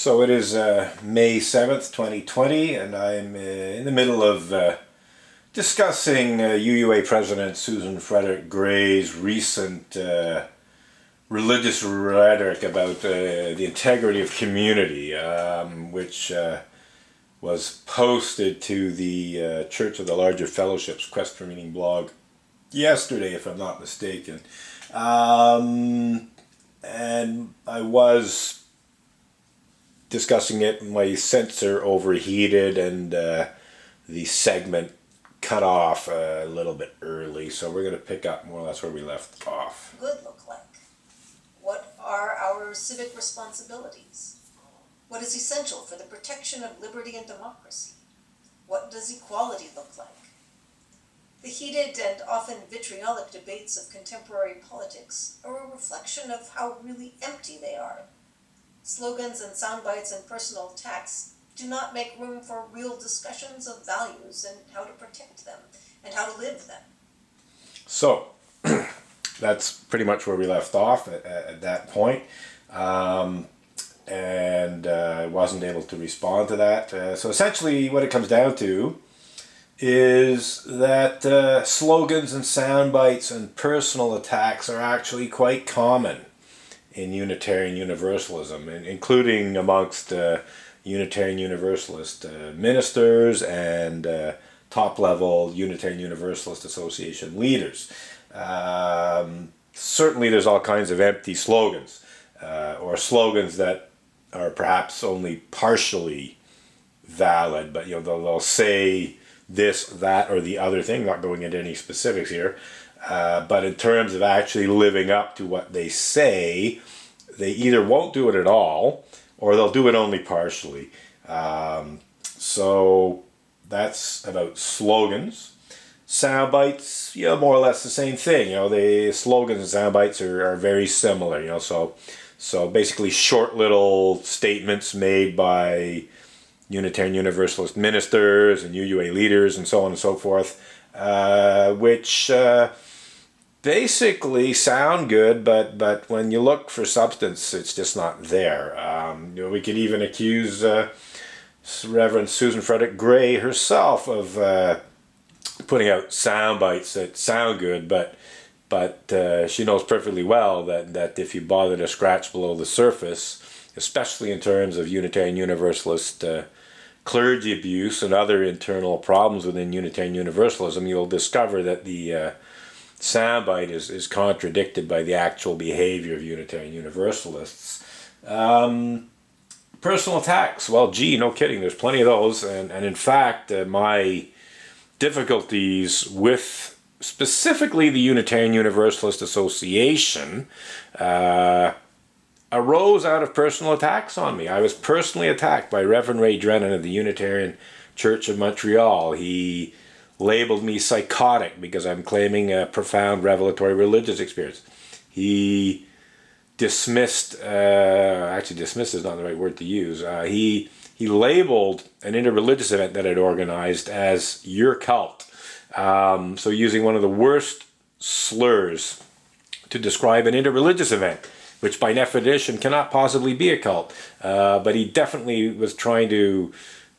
So it is May 7th, 2020, and I'm in the middle of discussing UUA President Susan FrederickGray's recent religious rhetoric about the integrity of community, which was posted to the Church of the Larger Fellowship's Quest for Meaning blog yesterday, if I'm not mistaken. And I was discussing it, my sensor overheated and the segment cut off a little bit early, so we're going to pick up more or less where we left off. Good look like? What are our civic responsibilities? What is essential for the protection of liberty and democracy? What does equality look like? The heated and often vitriolic debates of contemporary politics are a reflection of how really empty they are. Slogans and sound bites and personal attacks do not make room for real discussions of values and how to protect them and how to live them. So, that's pretty much where we left off at that point. And I wasn't able to respond to that. So essentially what it comes down to is that slogans and sound bites and personal attacks are actually quite common in Unitarian Universalism, including amongst Unitarian Universalist ministers and top-level Unitarian Universalist Association leaders. Certainly there's all kinds of empty slogans, or slogans that are perhaps only partially valid, but they'll say this, that, or the other thing, not going into any specifics here. But in terms of actually living up to what they say, they either won't do it at all, or they'll do it only partially. So that's about slogans. Sound bites, more or less the same thing. The slogans and sound bites are very similar. So basically short little statements made by Unitarian Universalist ministers and UUA leaders and so on and so forth, which basically sound good, but when you look for substance, it's just not there. We could even accuse Reverend Susan FrederickGray herself of putting out sound bites that sound good, but she knows perfectly well that if you bother to scratch below the surface, especially in terms of Unitarian Universalist clergy abuse and other internal problems within Unitarian Universalism, you'll discover that the soundbite is contradicted by the actual behavior of Unitarian Universalists. Personal attacks, well, gee, no kidding, there's plenty of those, and in fact, my difficulties with specifically the Unitarian Universalist Association arose out of personal attacks on me. I was personally attacked by Rev Ray Drennen of the Unitarian Church of Montreal. He labeled me psychotic because I'm claiming a profound revelatory religious experience. He dismissed, actually dismissed is not the right word to use, he labeled an interreligious event that I'd organized as your cult. So using one of the worst slurs to describe an interreligious event, which by definition cannot possibly be a cult. But he definitely was trying to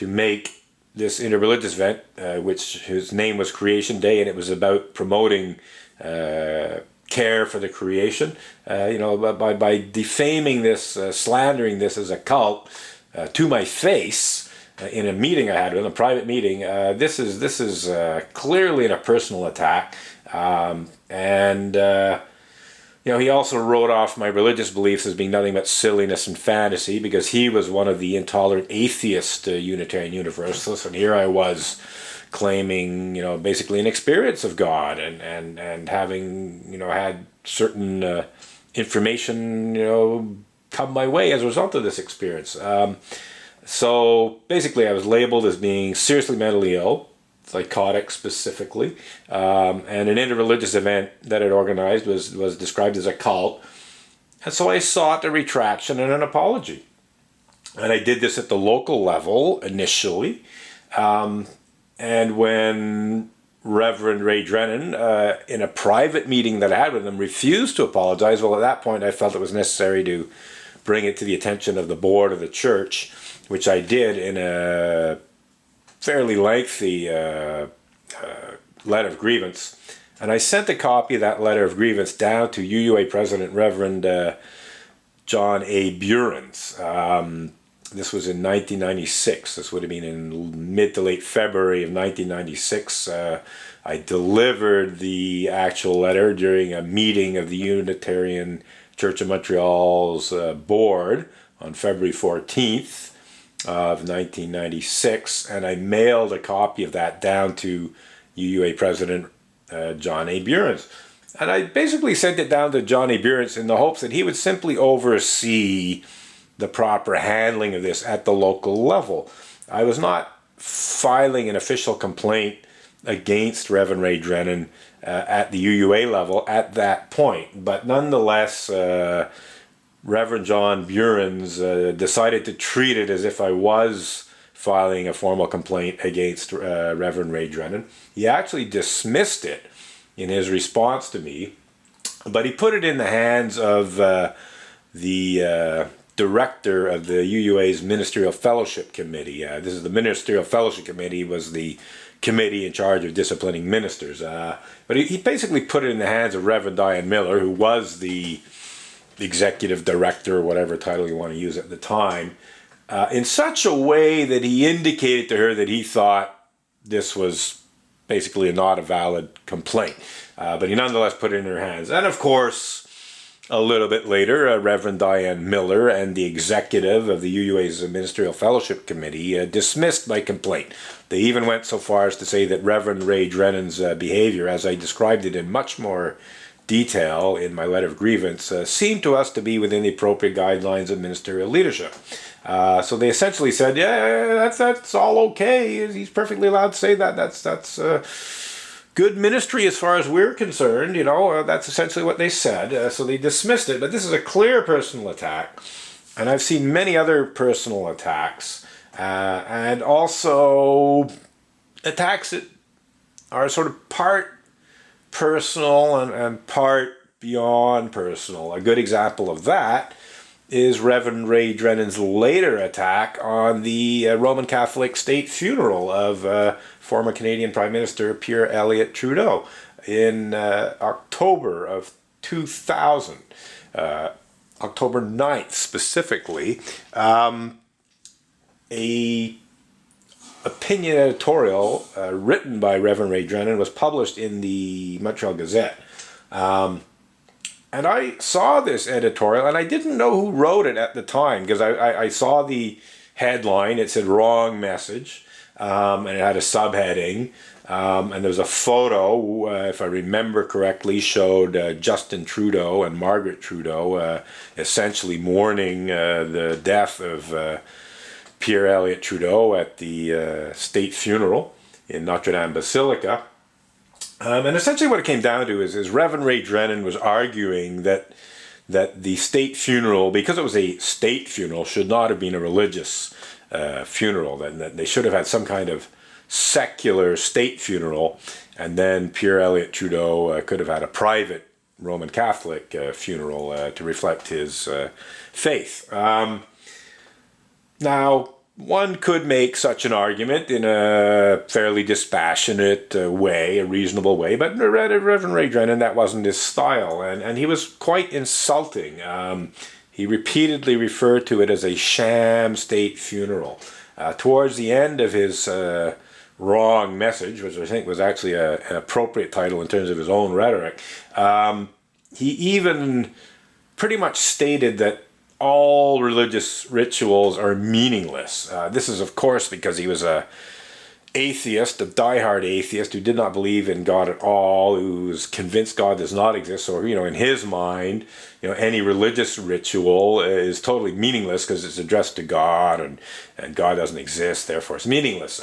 make this interreligious event, which his name was Creation Day, and it was about promoting care for the creation. By defaming this, slandering this as a cult to my face in a meeting I had with him, a private meeting. This is clearly a personal attack, he also wrote off my religious beliefs as being nothing but silliness and fantasy because he was one of the intolerant atheist Unitarian Universalists, and here I was claiming, basically an experience of God and having, had certain information, come my way as a result of this experience. So basically I was labeled as being seriously mentally ill, psychotic specifically, and an interreligious event that I'd organized was described as a cult, and so I sought a retraction and an apology, and I did this at the local level initially, and when Reverend Ray Drennen, in a private meeting that I had with him, refused to apologize, well, at that point I felt it was necessary to bring it to the attention of the board of the church, which I did in a fairly lengthy letter of grievance. And I sent a copy of that letter of grievance down to UUA President Reverend John A. Burens. This was in 1996. This would have been in mid to late February of 1996. I delivered the actual letter during a meeting of the Unitarian Church of Montreal's board on February 14th of 1996, and I mailed a copy of that down to UUA President John A. Burens. And I basically sent it down to John A. Burens in the hopes that he would simply oversee the proper handling of this at the local level. I was not filing an official complaint against Rev Ray Drennen at the UUA level at that point, but nonetheless, Reverend John Burens decided to treat it as if I was filing a formal complaint against Reverend Ray Drennen. He actually dismissed it in his response to me, but he put it in the hands of the director of the UUA's Ministerial Fellowship Committee. This is the Ministerial Fellowship Committee, was the committee in charge of disciplining ministers. But he basically put it in the hands of Reverend Diane Miller, who was the executive director, whatever title you want to use at the time, in such a way that he indicated to her that he thought this was basically not a valid complaint. But he nonetheless put it in her hands. And of course, a little bit later, Reverend Diane Miller and the executive of the UUA's Ministerial Fellowship Committee dismissed my complaint. They even went so far as to say that Reverend Ray Drennen's behavior, as I described it in much more detail in my letter of grievance, seemed to us to be within the appropriate guidelines of ministerial leadership. So they essentially said, yeah, that's all okay. He's perfectly allowed to say that. That's good ministry as far as we're concerned. That's essentially what they said. So they dismissed it. But this is a clear personal attack. And I've seen many other personal attacks. And also attacks that are sort of part personal and part beyond personal. A good example of that is Reverend Ray Drennen's later attack on the Roman Catholic state funeral of former Canadian Prime Minister Pierre Elliott Trudeau in October of 2000, October 9th specifically. A opinion editorial written by Reverend Ray Drennen was published in the Montreal Gazette. And I saw this editorial, and I didn't know who wrote it at the time, because I saw the headline. It said "wrong message," and it had a subheading, and there was a photo, if I remember correctly, showed Justin Trudeau and Margaret Trudeau essentially mourning the death of Pierre Elliott Trudeau at the state funeral in Notre Dame Basilica. And essentially what it came down to is Reverend Ray Drennen was arguing that the state funeral, because it was a state funeral, should not have been a religious funeral, that they should have had some kind of secular state funeral, and then Pierre Elliott Trudeau could have had a private Roman Catholic funeral to reflect his faith. Now, one could make such an argument in a fairly dispassionate way, a reasonable way, but Reverend Ray Drennen, that wasn't his style, and he was quite insulting. He repeatedly referred to it as a sham state funeral. Towards the end of his wrong message, which I think was actually an appropriate title in terms of his own rhetoric, he even pretty much stated that all religious rituals are meaningless. This is, of course, because he was a atheist, a diehard atheist who did not believe in God at all, who was convinced God does not exist. So, in his mind, any religious ritual is totally meaningless because it's addressed to God, and God doesn't exist, therefore it's meaningless.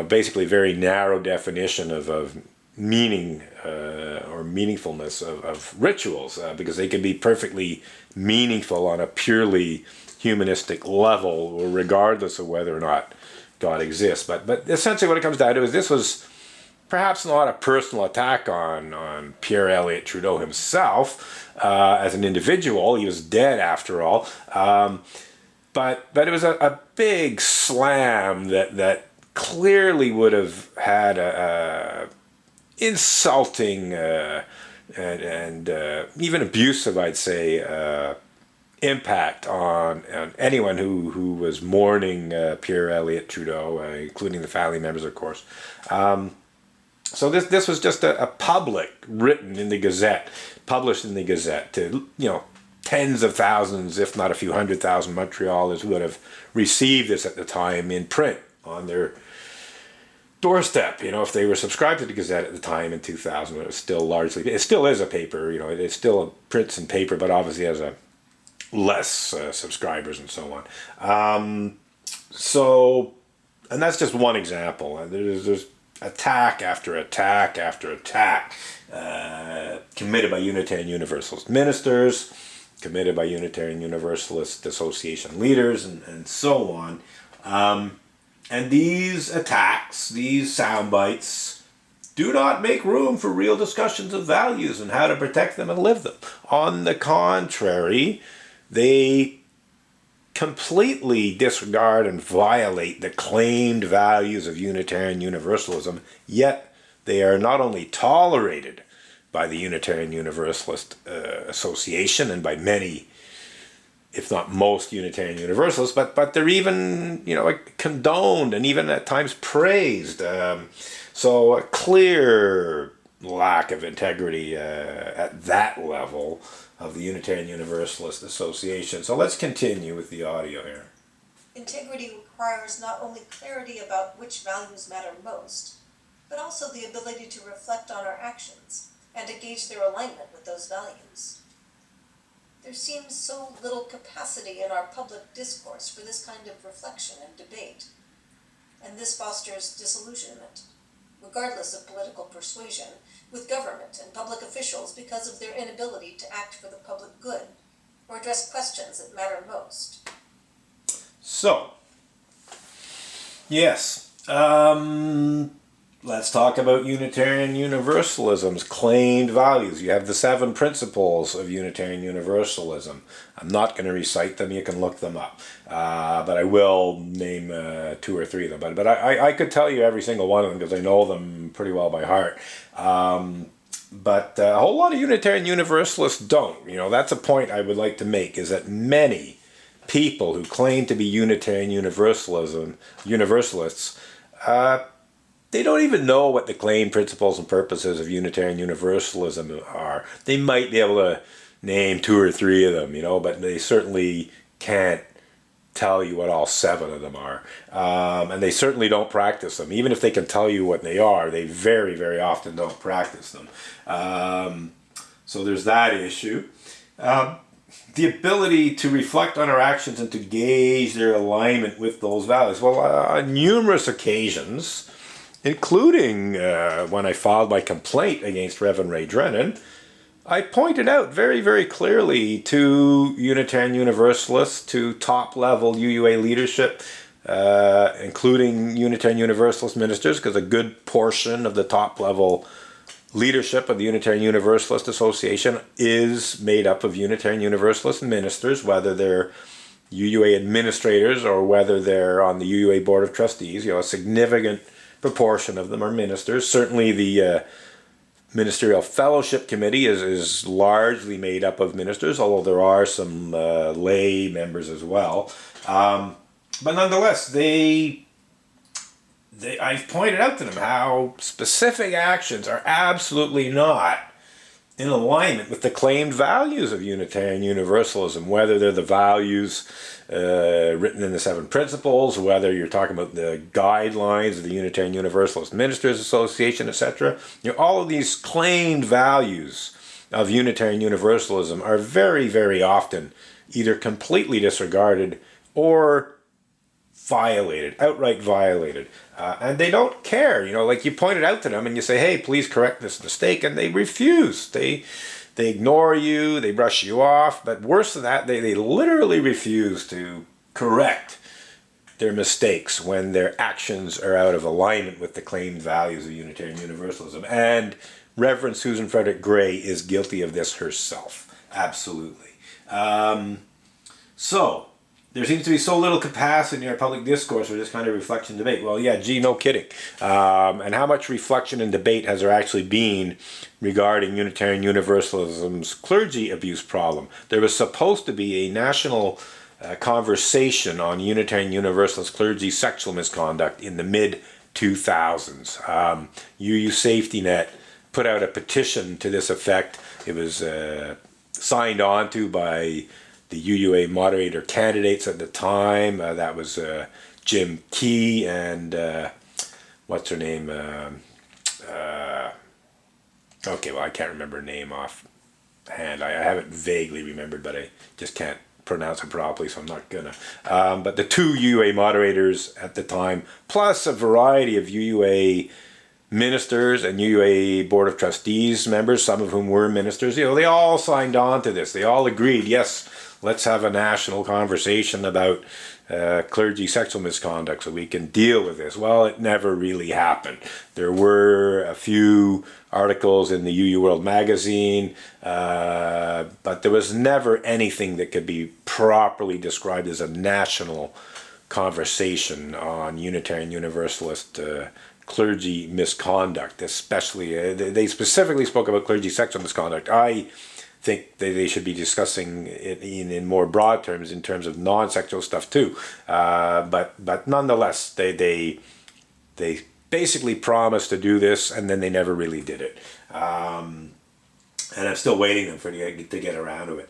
Basically very narrow definition of meaning or meaningfulness of rituals, because they can be perfectly meaningful on a purely humanistic level, regardless of whether or not God exists. But essentially what it comes down to is this was perhaps not a personal attack on Pierre Elliott Trudeau himself as an individual. He was dead after all. But it was a big slam that clearly would have had a insulting and even abusive, I'd say, impact on anyone who was mourning Pierre Elliott Trudeau, including the family members, of course. So this was just a public, written in the Gazette, published in the Gazette to, tens of thousands, if not a few 100,000 Montrealers who would have received this at the time in print on their doorstep, if they were subscribed to the Gazette at the time in 2000, it was still it still is a paper, it still prints in paper, but obviously has a less subscribers and so on. And that's just one example. There's attack after attack after attack committed by Unitarian Universalist ministers, committed by Unitarian Universalist Association leaders, and so on. And these attacks, these sound bites, do not make room for real discussions of values and how to protect them and live them. On the contrary, they completely disregard and violate the claimed values of Unitarian Universalism, yet they are not only tolerated by the Unitarian Universalist Association and by many, if not most, Unitarian Universalists, but they're even, condoned and even at times praised. So a clear lack of integrity at that level of the Unitarian Universalist Association. So let's continue with the audio here. Integrity requires not only clarity about which values matter most, but also the ability to reflect on our actions and to gauge their alignment with those values. There seems so little capacity in our public discourse for this kind of reflection and debate, and this fosters disillusionment, regardless of political persuasion, with government and public officials because of their inability to act for the public good or address questions that matter most. So, yes, let's talk about Unitarian Universalism's claimed values. You have the 7 principles of Unitarian Universalism. I'm not going to recite them, you can look them up. But I will name 2 or 3 of them. But I could tell you every single one of them because I know them pretty well by heart. But a whole lot of Unitarian Universalists don't. That's a point I would like to make, is that many people who claim to be Unitarian Universalists, they don't even know what the claimed principles and purposes of Unitarian Universalism are. They might be able to name 2 or 3 of them, but they certainly can't tell you what all 7 of them are. And they certainly don't practice them. Even if they can tell you what they are, they very, very often don't practice them. So there's that issue. The ability to reflect on our actions and to gauge their alignment with those values. Well, on numerous occasions, including when I filed my complaint against Rev Ray Drennen, I pointed out very, very clearly to Unitarian Universalists, to top-level UUA leadership, including Unitarian Universalist ministers, because a good portion of the top-level leadership of the Unitarian Universalist Association is made up of Unitarian Universalist ministers, whether they're UUA administrators or whether they're on the UUA Board of Trustees. A significant proportion of them are ministers. Certainly the Ministerial Fellowship Committee is largely made up of ministers, although there are some lay members as well. But nonetheless, I've pointed out to them how specific actions are absolutely not in alignment with the claimed values of Unitarian Universalism, whether they're the values written in the 7 principles, whether you're talking about the guidelines of the Unitarian Universalist Ministers Association, etc. All of these claimed values of Unitarian Universalism are very, very often either completely disregarded or violated, outright violated. And they don't care, like you pointed out to them and you say, hey, please correct this mistake, and they refuse. They ignore you, they brush you off, but worse than that, they literally refuse to correct their mistakes, when their actions are out of alignment with the claimed values of Unitarian Universalism. And Reverend Susan FrederickGray is guilty of this herself. Absolutely. So, there seems to be so little capacity in our public discourse for this kind of reflection and debate. Well, yeah, gee, no kidding. And how much reflection and debate has there actually been regarding Unitarian Universalism's clergy abuse problem? There was supposed to be a national conversation on Unitarian Universalist clergy sexual misconduct in the mid-2000s. UU Safety Net put out a petition to this effect. It was signed on to by the UUA moderator candidates at the time. That was Jim Key and what's her name? Okay, well, I can't remember her name offhand. I have it vaguely remembered, but I just can't pronounce it properly, so I'm not gonna. But the two UUA moderators at the time, plus a variety of UUA ministers and UUA Board of Trustees members, some of whom were ministers, they all signed on to this. They all agreed, yes, let's have a national conversation about clergy sexual misconduct so we can deal with this. Well, it never really happened. There were a few articles in the UU World magazine, but there was never anything that could be properly described as a national conversation on Unitarian Universalist clergy misconduct, especially. They specifically spoke about clergy sexual misconduct. I think they should be discussing it in more broad terms, in terms of non-sexual stuff too. But nonetheless, they basically promised to do this, and then they never really did it. And I'm still waiting for them to get around to it.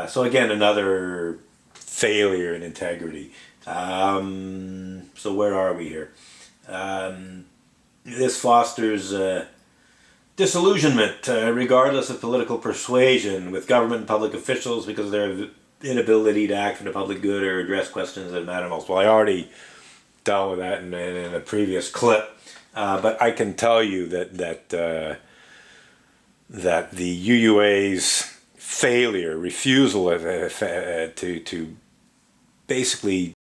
So again, another failure in integrity. So where are we here? This fosters disillusionment, regardless of political persuasion, with government and public officials because of their inability to act for the public good or address questions that matter most. Well, I already dealt with that in a previous clip, but I can tell you that the UUA's failure, refusal to basically